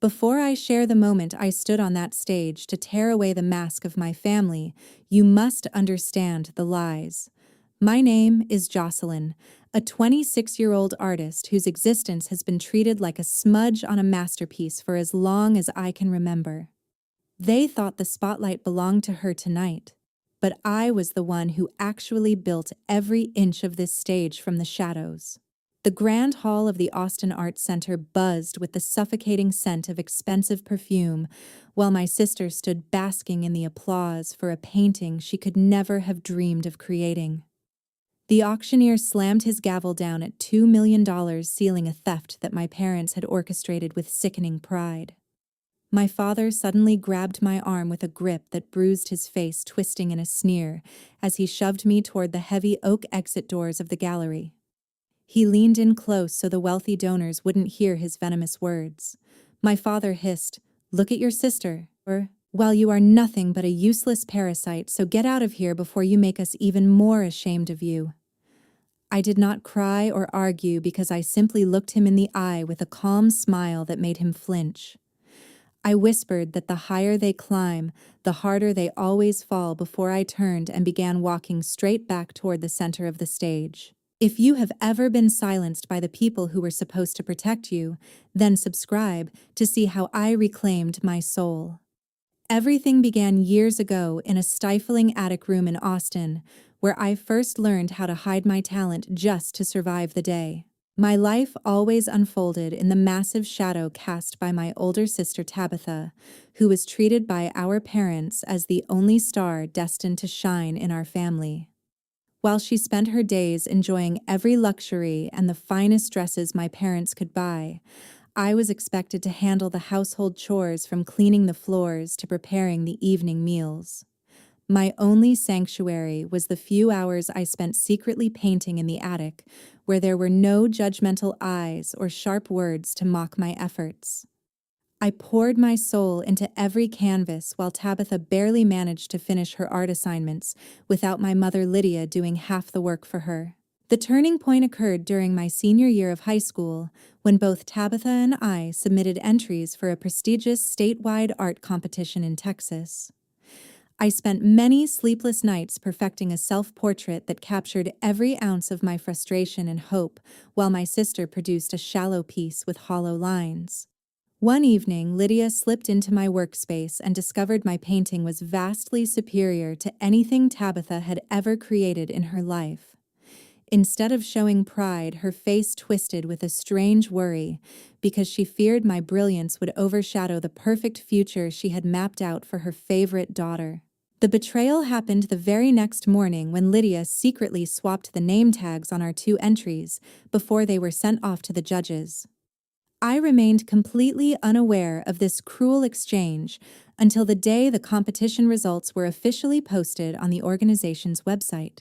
Before I share the moment I stood on that stage to tear away the mask of my family, you must understand the lies. My name is Jocelyn, a 26-year-old artist whose existence has been treated like a smudge on a masterpiece for as long as I can remember. They thought the spotlight belonged to her tonight, but I was the one who actually built every inch of this stage from the shadows. The grand hall of the Austin Arts Center buzzed with the suffocating scent of expensive perfume, while my sister stood basking in the applause for a painting she could never have dreamed of creating. The auctioneer slammed his gavel down at $2 million, sealing a theft that my parents had orchestrated with sickening pride. My father suddenly grabbed my arm with a grip that bruised his face, twisting in a sneer, as he shoved me toward the heavy oak exit doors of the gallery. He leaned in close so the wealthy donors wouldn't hear his venomous words. My father hissed, "Look at your sister, well, you are nothing but a useless parasite, so get out of here before you make us even more ashamed of you." I did not cry or argue because I simply looked him in the eye with a calm smile that made him flinch. I whispered that the higher they climb, the harder they always fall before I turned and began walking straight back toward the center of the stage. If you have ever been silenced by the people who were supposed to protect you, then subscribe to see how I reclaimed my soul. Everything began years ago in a stifling attic room in Austin, where I first learned how to hide my talent just to survive the day. My life always unfolded in the massive shadow cast by my older sister Tabitha, who was treated by our parents as the only star destined to shine in our family. While she spent her days enjoying every luxury and the finest dresses my parents could buy, I was expected to handle the household chores, from cleaning the floors to preparing the evening meals. My only sanctuary was the few hours I spent secretly painting in the attic, where there were no judgmental eyes or sharp words to mock my efforts. I poured my soul into every canvas while Tabitha barely managed to finish her art assignments, without my mother Lydia doing half the work for her. The turning point occurred during my senior year of high school, when both Tabitha and I submitted entries for a prestigious statewide art competition in Texas. I spent many sleepless nights perfecting a self-portrait that captured every ounce of my frustration and hope, while my sister produced a shallow piece with hollow lines. One evening, Lydia slipped into my workspace and discovered my painting was vastly superior to anything Tabitha had ever created in her life. Instead of showing pride, her face twisted with a strange worry, because she feared my brilliance would overshadow the perfect future she had mapped out for her favorite daughter. The betrayal happened the very next morning, when Lydia secretly swapped the name tags on our two entries before they were sent off to the judges. I remained completely unaware of this cruel exchange until the day the competition results were officially posted on the organization's website.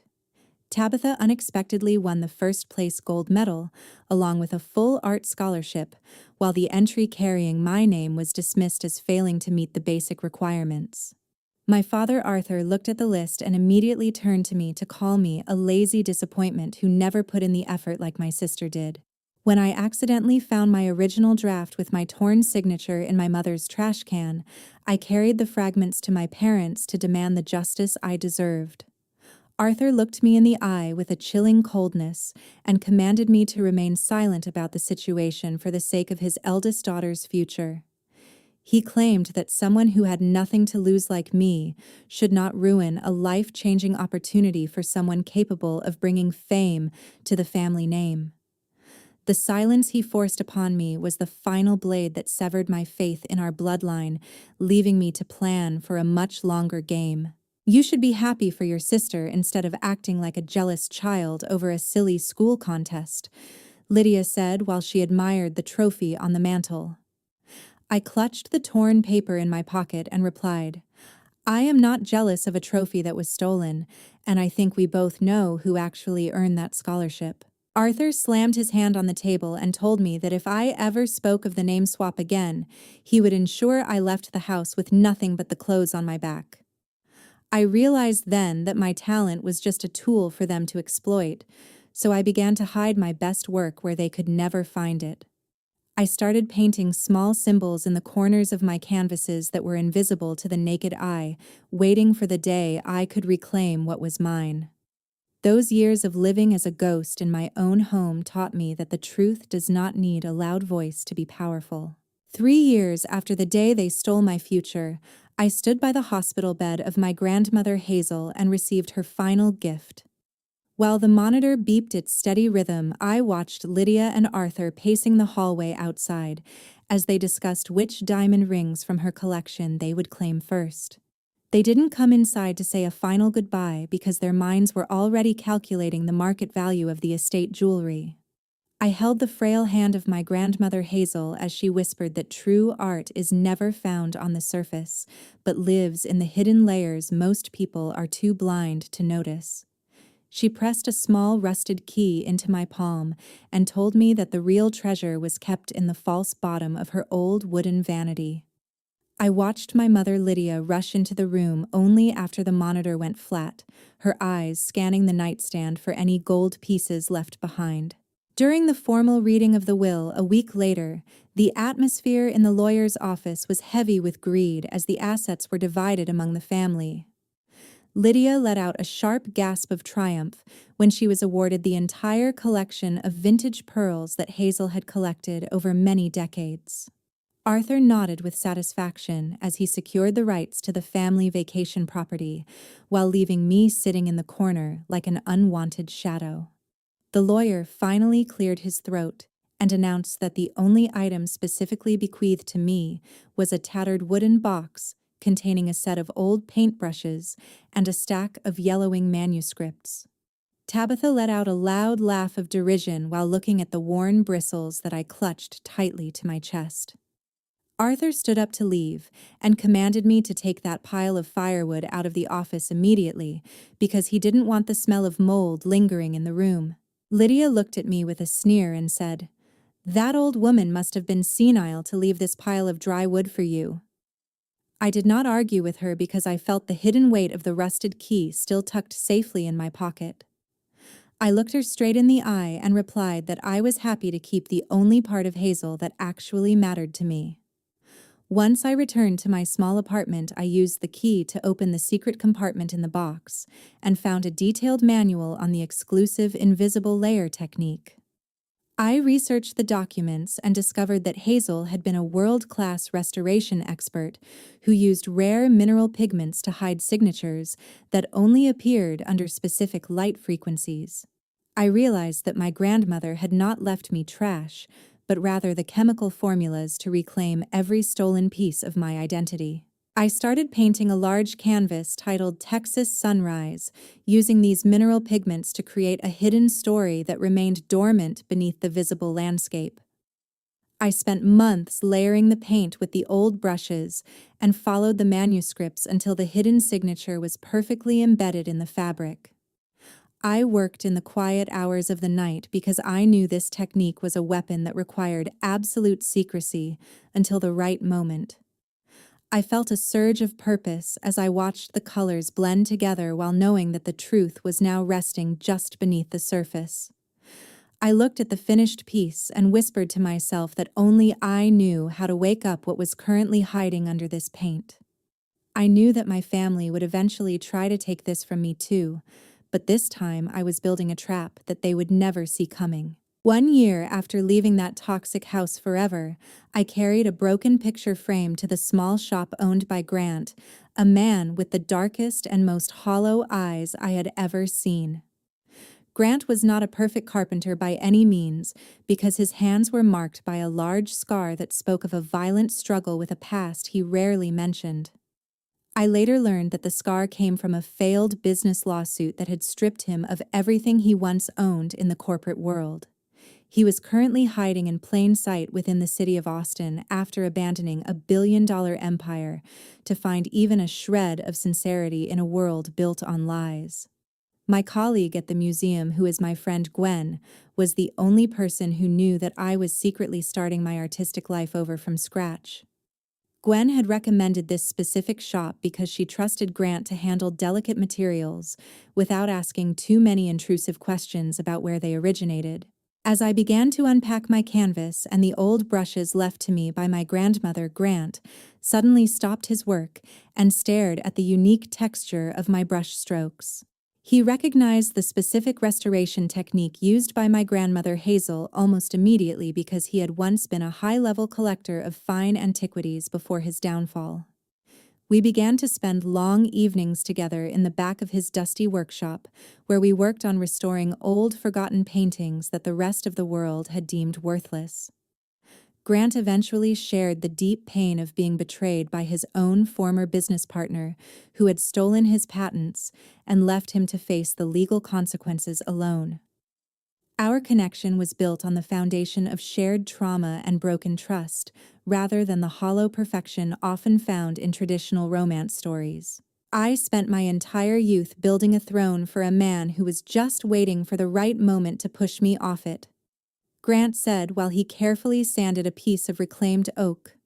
Tabitha unexpectedly won the first-place gold medal, along with a full art scholarship, while the entry carrying my name was dismissed as failing to meet the basic requirements. My father Arthur looked at the list and immediately turned to me to call me a lazy disappointment who never put in the effort like my sister did. When I accidentally found my original draft with my torn signature in my mother's trash can, I carried the fragments to my parents to demand the justice I deserved. Arthur looked me in the eye with a chilling coldness and commanded me to remain silent about the situation for the sake of his eldest daughter's future. He claimed that someone who had nothing to lose like me should not ruin a life-changing opportunity for someone capable of bringing fame to the family name. The silence he forced upon me was the final blade that severed my faith in our bloodline, leaving me to plan for a much longer game. "You should be happy for your sister instead of acting like a jealous child over a silly school contest," Lydia said while she admired the trophy on the mantel. I clutched the torn paper in my pocket and replied, "I am not jealous of a trophy that was stolen, and I think we both know who actually earned that scholarship." Arthur slammed his hand on the table and told me that if I ever spoke of the name swap again, he would ensure I left the house with nothing but the clothes on my back. I realized then that my talent was just a tool for them to exploit, so I began to hide my best work where they could never find it. I started painting small symbols in the corners of my canvases that were invisible to the naked eye, waiting for the day I could reclaim what was mine. Those years of living as a ghost in my own home taught me that the truth does not need a loud voice to be powerful. 3 years after the day they stole my future, I stood by the hospital bed of my grandmother Hazel and received her final gift. While the monitor beeped its steady rhythm, I watched Lydia and Arthur pacing the hallway outside as they discussed which diamond rings from her collection they would claim first. They didn't come inside to say a final goodbye because their minds were already calculating the market value of the estate jewelry. I held the frail hand of my grandmother Hazel as she whispered that true art is never found on the surface, but lives in the hidden layers most people are too blind to notice. She pressed a small rusted key into my palm and told me that the real treasure was kept in the false bottom of her old wooden vanity. I watched my mother Lydia rush into the room only after the monitor went flat, her eyes scanning the nightstand for any gold pieces left behind. During the formal reading of the will a week later, the atmosphere in the lawyer's office was heavy with greed as the assets were divided among the family. Lydia let out a sharp gasp of triumph when she was awarded the entire collection of vintage pearls that Hazel had collected over many decades. Arthur nodded with satisfaction as he secured the rights to the family vacation property, while leaving me sitting in the corner like an unwanted shadow. The lawyer finally cleared his throat and announced that the only item specifically bequeathed to me was a tattered wooden box containing a set of old paintbrushes and a stack of yellowing manuscripts. Tabitha let out a loud laugh of derision while looking at the worn bristles that I clutched tightly to my chest. Arthur stood up to leave and commanded me to take that pile of firewood out of the office immediately because he didn't want the smell of mold lingering in the room. Lydia looked at me with a sneer and said, "That old woman must have been senile to leave this pile of dry wood for you." I did not argue with her because I felt the hidden weight of the rusted key still tucked safely in my pocket. I looked her straight in the eye and replied that I was happy to keep the only part of Hazel that actually mattered to me. Once I returned to my small apartment, I used the key to open the secret compartment in the box and found a detailed manual on the exclusive invisible layer technique. I researched the documents and discovered that Hazel had been a world-class restoration expert who used rare mineral pigments to hide signatures that only appeared under specific light frequencies. I realized that my grandmother had not left me trash, but rather the chemical formulas to reclaim every stolen piece of my identity. I started painting a large canvas titled Texas Sunrise, using these mineral pigments to create a hidden story that remained dormant beneath the visible landscape. I spent months layering the paint with the old brushes and followed the manuscripts until the hidden signature was perfectly embedded in the fabric. I worked in the quiet hours of the night because I knew this technique was a weapon that required absolute secrecy until the right moment. I felt a surge of purpose as I watched the colors blend together while knowing that the truth was now resting just beneath the surface. I looked at the finished piece and whispered to myself that only I knew how to wake up what was currently hiding under this paint. I knew that my family would eventually try to take this from me too, but this time I was building a trap that they would never see coming. 1 year after leaving that toxic house forever, I carried a broken picture frame to the small shop owned by Grant, a man with the darkest and most hollow eyes I had ever seen. Grant was not a perfect carpenter by any means, because his hands were marked by a large scar that spoke of a violent struggle with a past he rarely mentioned. I later learned that the scar came from a failed business lawsuit that had stripped him of everything he once owned in the corporate world. He was currently hiding in plain sight within the city of Austin after abandoning a billion-dollar empire to find even a shred of sincerity in a world built on lies. My colleague at the museum, who is my friend Gwen, was the only person who knew that I was secretly starting my artistic life over from scratch. Gwen had recommended this specific shop because she trusted Grant to handle delicate materials without asking too many intrusive questions about where they originated. As I began to unpack my canvas and the old brushes left to me by my grandmother, Grant suddenly stopped his work and stared at the unique texture of my brush strokes. He recognized the specific restoration technique used by my grandmother Hazel almost immediately because he had once been a high-level collector of fine antiquities before his downfall. We began to spend long evenings together in the back of his dusty workshop, where we worked on restoring old, forgotten paintings that the rest of the world had deemed worthless. Grant eventually shared the deep pain of being betrayed by his own former business partner, who had stolen his patents and left him to face the legal consequences alone. Our connection was built on the foundation of shared trauma and broken trust, rather than the hollow perfection often found in traditional romance stories. I spent my entire youth building a throne for a man who was just waiting for the right moment to push me off it, Grant said while he carefully sanded a piece of reclaimed oak.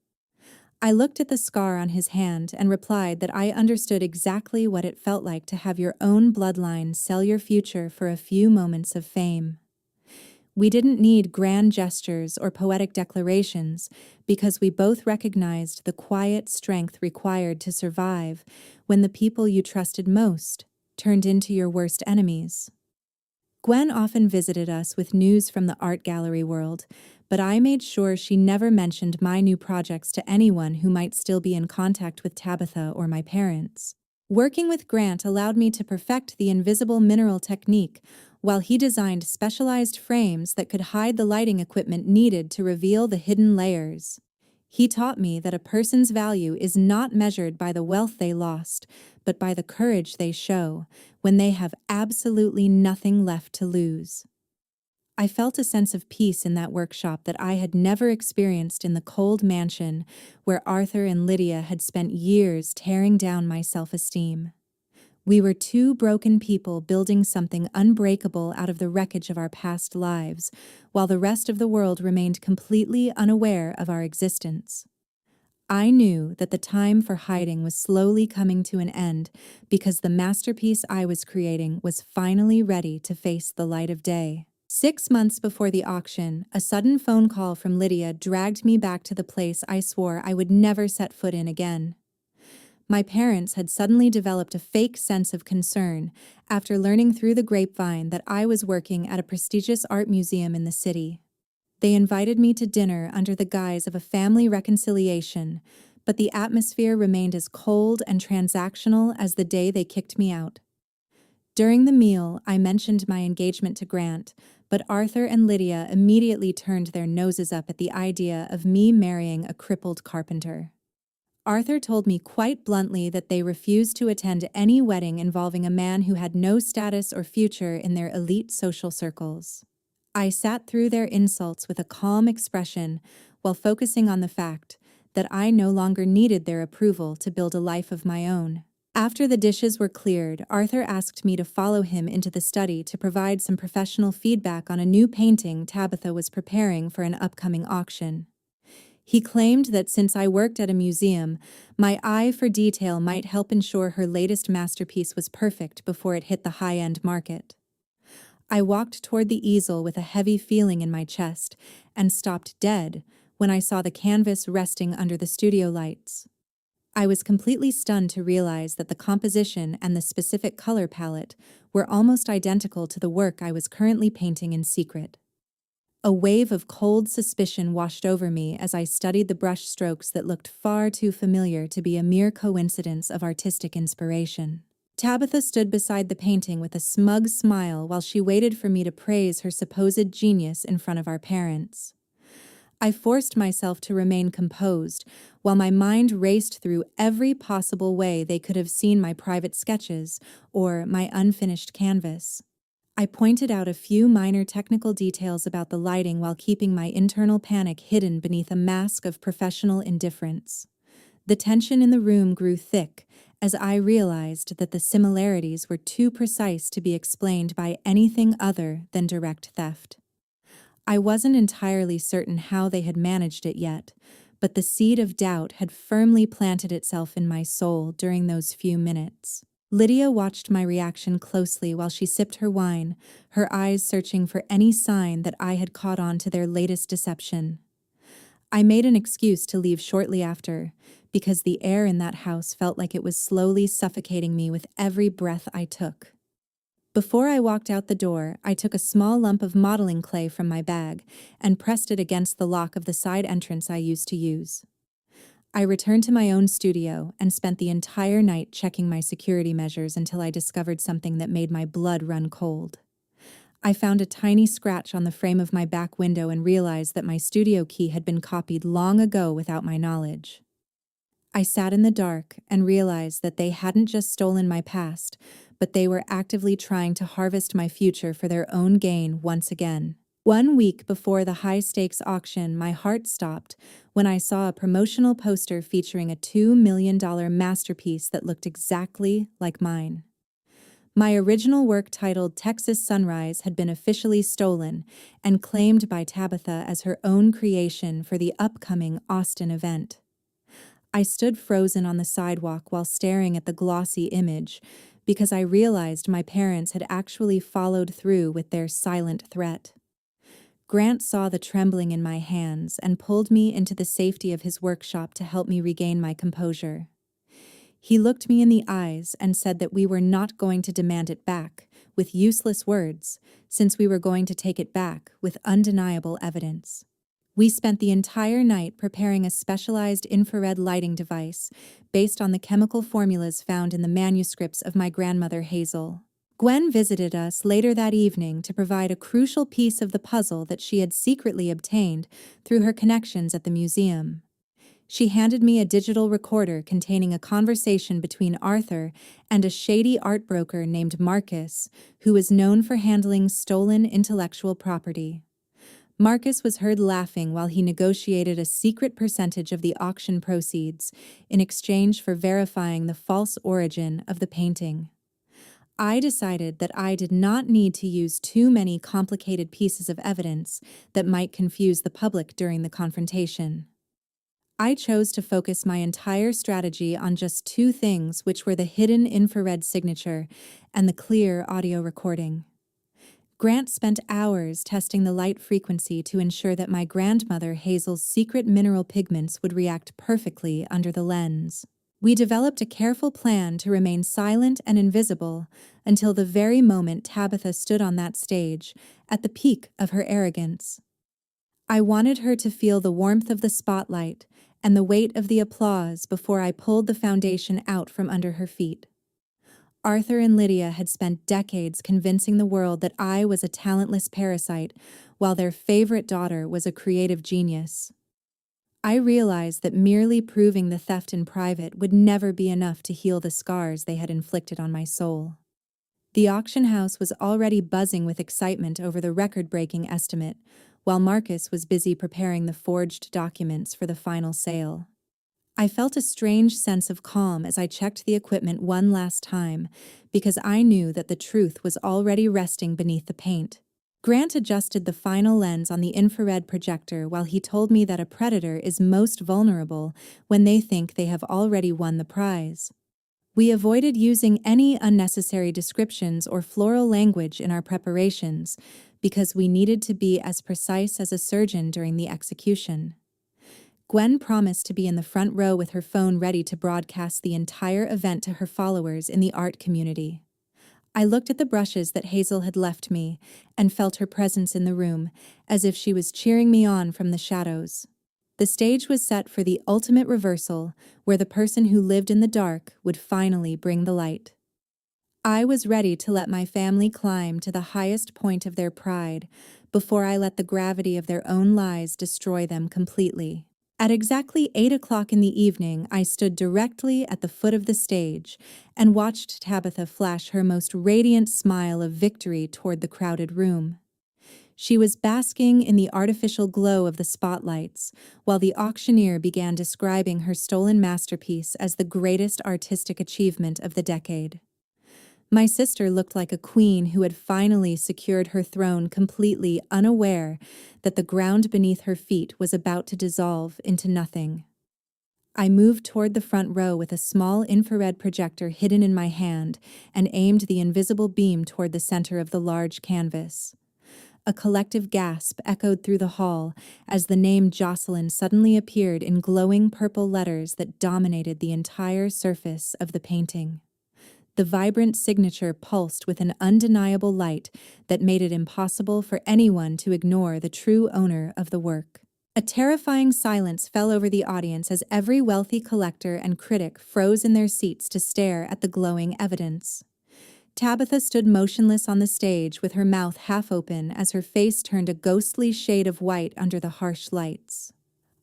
I looked at the scar on his hand and replied that I understood exactly what it felt like to have your own bloodline sell your future for a few moments of fame. We didn't need grand gestures or poetic declarations because we both recognized the quiet strength required to survive when the people you trusted most turned into your worst enemies. Gwen often visited us with news from the art gallery world, but I made sure she never mentioned my new projects to anyone who might still be in contact with Tabitha or my parents. Working with Grant allowed me to perfect the invisible mineral technique, while he designed specialized frames that could hide the lighting equipment needed to reveal the hidden layers. He taught me that a person's value is not measured by the wealth they lost, but by the courage they show when they have absolutely nothing left to lose. I felt a sense of peace in that workshop that I had never experienced in the cold mansion where Arthur and Lydia had spent years tearing down my self-esteem. We were two broken people building something unbreakable out of the wreckage of our past lives, while the rest of the world remained completely unaware of our existence. I knew that the time for hiding was slowly coming to an end because the masterpiece I was creating was finally ready to face the light of day. 6 months before the auction, a sudden phone call from Lydia dragged me back to the place I swore I would never set foot in again. My parents had suddenly developed a fake sense of concern after learning through the grapevine that I was working at a prestigious art museum in the city. They invited me to dinner under the guise of a family reconciliation, but the atmosphere remained as cold and transactional as the day they kicked me out. During the meal, I mentioned my engagement to Grant, but Arthur and Lydia immediately turned their noses up at the idea of me marrying a crippled carpenter. Arthur told me quite bluntly that they refused to attend any wedding involving a man who had no status or future in their elite social circles. I sat through their insults with a calm expression while focusing on the fact that I no longer needed their approval to build a life of my own. After the dishes were cleared, Arthur asked me to follow him into the study to provide some professional feedback on a new painting Tabitha was preparing for an upcoming auction. He claimed that since I worked at a museum, my eye for detail might help ensure her latest masterpiece was perfect before it hit the high-end market. I walked toward the easel with a heavy feeling in my chest and stopped dead when I saw the canvas resting under the studio lights. I was completely stunned to realize that the composition and the specific color palette were almost identical to the work I was currently painting in secret. A wave of cold suspicion washed over me as I studied the brush strokes that looked far too familiar to be a mere coincidence of artistic inspiration. Tabitha stood beside the painting with a smug smile while she waited for me to praise her supposed genius in front of our parents. I forced myself to remain composed while my mind raced through every possible way they could have seen my private sketches or my unfinished canvas. I pointed out a few minor technical details about the lighting while keeping my internal panic hidden beneath a mask of professional indifference. The tension in the room grew thick as I realized that the similarities were too precise to be explained by anything other than direct theft. I wasn't entirely certain how they had managed it yet, but the seed of doubt had firmly planted itself in my soul during those few minutes. Lydia watched my reaction closely while she sipped her wine, her eyes searching for any sign that I had caught on to their latest deception. I made an excuse to leave shortly after, because the air in that house felt like it was slowly suffocating me with every breath I took. Before I walked out the door, I took a small lump of modeling clay from my bag and pressed it against the lock of the side entrance I used to use. I returned to my own studio and spent the entire night checking my security measures until I discovered something that made my blood run cold. I found a tiny scratch on the frame of my back window and realized that my studio key had been copied long ago without my knowledge. I sat in the dark and realized that they hadn't just stolen my past, but they were actively trying to harvest my future for their own gain once again. 1 week before the high-stakes auction, my heart stopped when I saw a promotional poster featuring a $2 million masterpiece that looked exactly like mine. My original work titled Texas Sunrise had been officially stolen and claimed by Tabitha as her own creation for the upcoming Austin event. I stood frozen on the sidewalk while staring at the glossy image because I realized my parents had actually followed through with their silent threat. Grant saw the trembling in my hands and pulled me into the safety of his workshop to help me regain my composure. He looked me in the eyes and said that we were not going to demand it back with useless words, since we were going to take it back with undeniable evidence. We spent the entire night preparing a specialized infrared lighting device based on the chemical formulas found in the manuscripts of my grandmother Hazel. Gwen visited us later that evening to provide a crucial piece of the puzzle that she had secretly obtained through her connections at the museum. She handed me a digital recorder containing a conversation between Arthur and a shady art broker named Marcus, who was known for handling stolen intellectual property. Marcus was heard laughing while he negotiated a secret percentage of the auction proceeds in exchange for verifying the false origin of the painting. I decided that I did not need to use too many complicated pieces of evidence that might confuse the public during the confrontation. I chose to focus my entire strategy on just two things, which were the hidden infrared signature and the clear audio recording. Grant spent hours testing the light frequency to ensure that my grandmother Hazel's secret mineral pigments would react perfectly under the lens. We developed a careful plan to remain silent and invisible until the very moment Tabitha stood on that stage, at the peak of her arrogance. I wanted her to feel the warmth of the spotlight and the weight of the applause before I pulled the foundation out from under her feet. Arthur and Lydia had spent decades convincing the world that I was a talentless parasite, while their favorite daughter was a creative genius. I realized that merely proving the theft in private would never be enough to heal the scars they had inflicted on my soul. The auction house was already buzzing with excitement over the record-breaking estimate, while Marcus was busy preparing the forged documents for the final sale. I felt a strange sense of calm as I checked the equipment one last time, because I knew that the truth was already resting beneath the paint. Grant adjusted the final lens on the infrared projector while he told me that a predator is most vulnerable when they think they have already won the prize. We avoided using any unnecessary descriptions or floral language in our preparations because we needed to be as precise as a surgeon during the execution. Gwen promised to be in the front row with her phone ready to broadcast the entire event to her followers in the art community. I looked at the brushes that Hazel had left me and felt her presence in the room, as if she was cheering me on from the shadows. The stage was set for the ultimate reversal, where the person who lived in the dark would finally bring the light. I was ready to let my family climb to the highest point of their pride before I let the gravity of their own lies destroy them completely. At exactly 8 o'clock in the evening, I stood directly at the foot of the stage and watched Tabitha flash her most radiant smile of victory toward the crowded room. She was basking in the artificial glow of the spotlights, while the auctioneer began describing her stolen masterpiece as the greatest artistic achievement of the decade. My sister looked like a queen who had finally secured her throne, completely unaware that the ground beneath her feet was about to dissolve into nothing. I moved toward the front row with a small infrared projector hidden in my hand and aimed the invisible beam toward the center of the large canvas. A collective gasp echoed through the hall as the name Jocelyn suddenly appeared in glowing purple letters that dominated the entire surface of the painting. The vibrant signature pulsed with an undeniable light that made it impossible for anyone to ignore the true owner of the work. A terrifying silence fell over the audience as every wealthy collector and critic froze in their seats to stare at the glowing evidence. Tabitha stood motionless on the stage with her mouth half open as her face turned a ghostly shade of white under the harsh lights.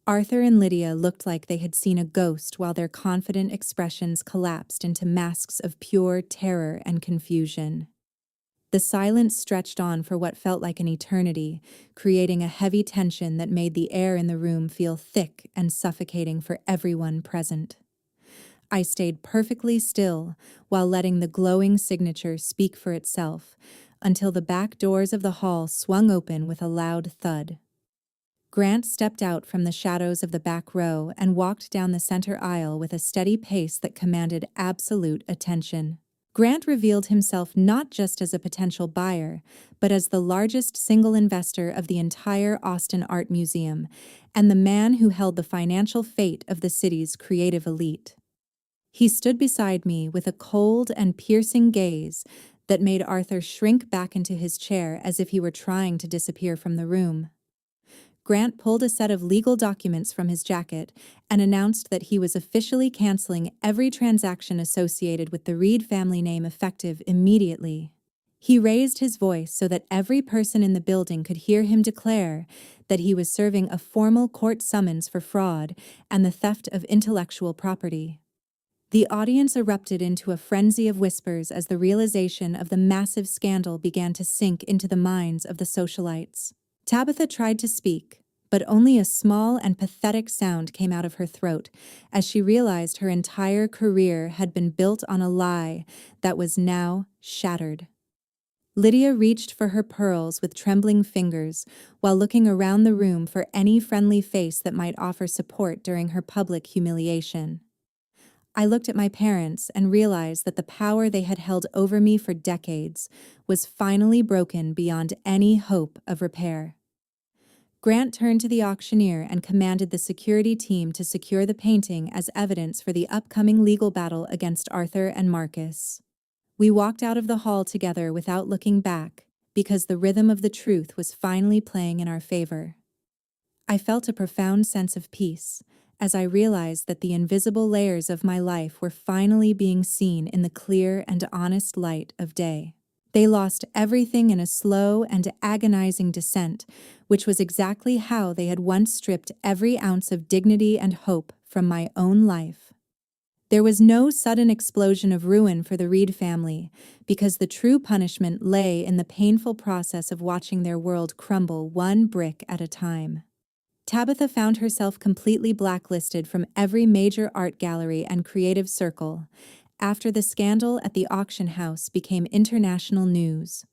Arthur and Lydia looked like they had seen a ghost while their confident expressions collapsed into masks of pure terror and confusion. The silence stretched on for what felt like an eternity, creating a heavy tension that made the air in the room feel thick and suffocating for everyone present. I stayed perfectly still while letting the glowing signature speak for itself until the back doors of the hall swung open with a loud thud. Grant stepped out from the shadows of the back row and walked down the center aisle with a steady pace that commanded absolute attention. Grant revealed himself not just as a potential buyer, but as the largest single investor of the entire Austin Art Museum and the man who held the financial fate of the city's creative elite. He stood beside me with a cold and piercing gaze that made Arthur shrink back into his chair as if he were trying to disappear from the room. Grant pulled a set of legal documents from his jacket and announced that he was officially canceling every transaction associated with the Reed family name effective immediately. He raised his voice so that every person in the building could hear him declare that he was serving a formal court summons for fraud and the theft of intellectual property. The audience erupted into a frenzy of whispers as the realization of the massive scandal began to sink into the minds of the socialites. Tabitha tried to speak, but only a small and pathetic sound came out of her throat as she realized her entire career had been built on a lie that was now shattered. Lydia reached for her pearls with trembling fingers while looking around the room for any friendly face that might offer support during her public humiliation. I looked at my parents and realized that the power they had held over me for decades was finally broken beyond any hope of repair. Grant turned to the auctioneer and commanded the security team to secure the painting as evidence for the upcoming legal battle against Arthur and Marcus. We walked out of the hall together without looking back, because the rhythm of the truth was finally playing in our favor. I felt a profound sense of peace as I realized that the invisible layers of my life were finally being seen in the clear and honest light of day. They lost everything in a slow and agonizing descent, which was exactly how they had once stripped every ounce of dignity and hope from my own life. There was no sudden explosion of ruin for the Reed family, because the true punishment lay in the painful process of watching their world crumble one brick at a time. Tabitha found herself completely blacklisted from every major art gallery and creative circle after the scandal at the auction house became international news.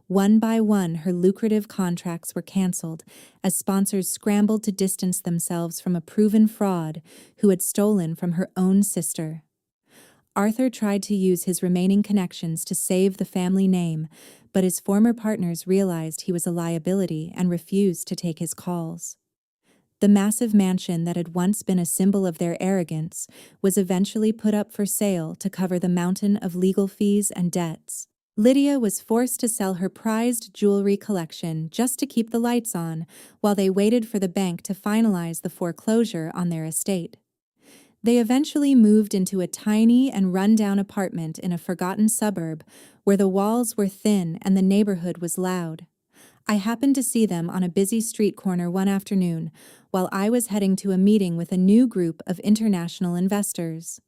One by one, her lucrative contracts were canceled as sponsors scrambled to distance themselves from a proven fraud who had stolen from her own sister. Arthur tried to use his remaining connections to save the family name, but his former partners realized he was a liability and refused to take his calls. The massive mansion that had once been a symbol of their arrogance was eventually put up for sale to cover the mountain of legal fees and debts. Lydia was forced to sell her prized jewelry collection just to keep the lights on while they waited for the bank to finalize the foreclosure on their estate. They eventually moved into a tiny and run-down apartment in a forgotten suburb where the walls were thin and the neighborhood was loud. I happened to see them on a busy street corner one afternoon while I was heading to a meeting with a new group of international investors.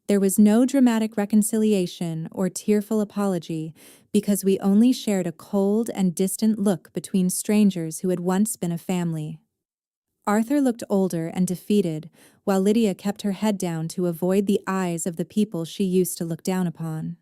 There was no dramatic reconciliation or tearful apology because we only shared a cold and distant look between strangers who had once been a family. Arthur looked older and defeated, while Lydia kept her head down to avoid the eyes of the people she used to look down upon.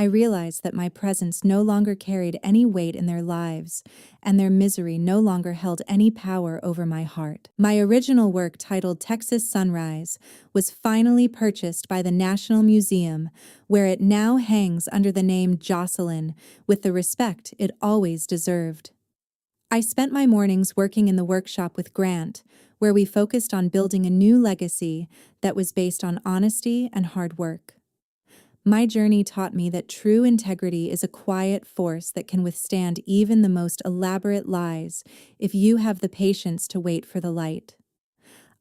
I realized that my presence no longer carried any weight in their lives, and their misery no longer held any power over my heart. My original work, titled Texas Sunrise, was finally purchased by the National Museum, where it now hangs under the name Jocelyn, with the respect it always deserved. I spent my mornings working in the workshop with Grant, where we focused on building a new legacy that was based on honesty and hard work. My journey taught me that true integrity is a quiet force that can withstand even the most elaborate lies if you have the patience to wait for the light.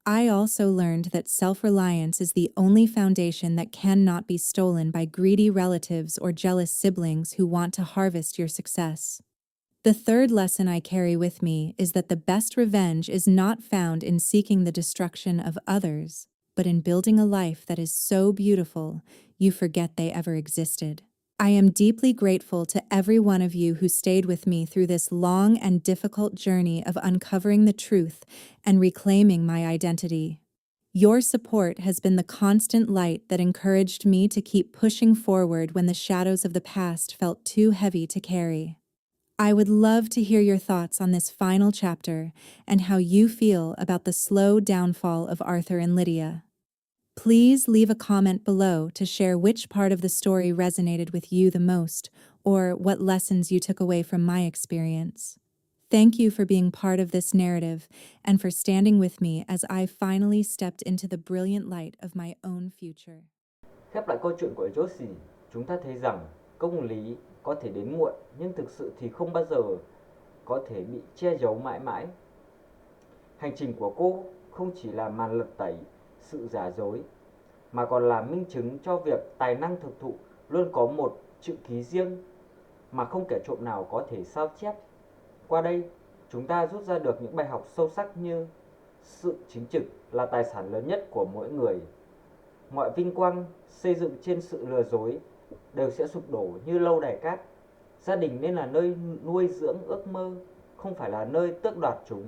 I also learned that self-reliance is the only foundation that cannot be stolen by greedy relatives or jealous siblings who want to harvest your success. The third lesson I carry with me is that the best revenge is not found in seeking the destruction of others, but in building a life that is so beautiful you forget they ever existed. I am deeply grateful to every one of you who stayed with me through this long and difficult journey of uncovering the truth and reclaiming my identity. Your support has been the constant light that encouraged me to keep pushing forward when the shadows of the past felt too heavy to carry. I would love to hear your thoughts on this final chapter and how you feel about the slow downfall of Arthur and Lydia. Please leave a comment below to share which part of the story resonated with you the most, or what lessons you took away from my experience. Thank you for being part of this narrative and for standing with me as I finally stepped into the brilliant light of my own future. Khép lại câu chuyện của Josie, chúng ta thấy rằng công lý có thể đến muộn nhưng thực sự thì không bao giờ có thể bị che giấu mãi mãi. Hành trình của cô không chỉ là màn lật tẩy sự giả dối, mà còn là minh chứng cho việc tài năng thực thụ luôn có một chữ ký riêng mà không kẻ trộm nào có thể sao chép. Qua đây, chúng ta rút ra được những bài học sâu sắc như sự chính trực là tài sản lớn nhất của mỗi người. Mọi vinh quang xây dựng trên sự lừa dối đều sẽ sụp đổ như lâu đài cát. Gia đình nên là nơi nuôi dưỡng ước mơ, không phải là nơi tước đoạt chúng.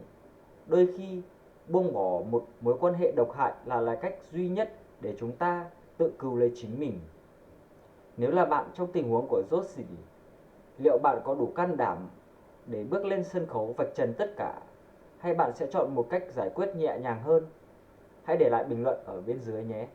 Đôi khi, buông bỏ một mối quan hệ độc hại là cách duy nhất để chúng ta tự cứu lấy chính mình. Nếu là bạn trong tình huống của Josie, liệu bạn có đủ can đảm để bước lên sân khấu vạch trần tất cả, hay bạn sẽ chọn một cách giải quyết nhẹ nhàng hơn? Hãy để lại bình luận ở bên dưới nhé.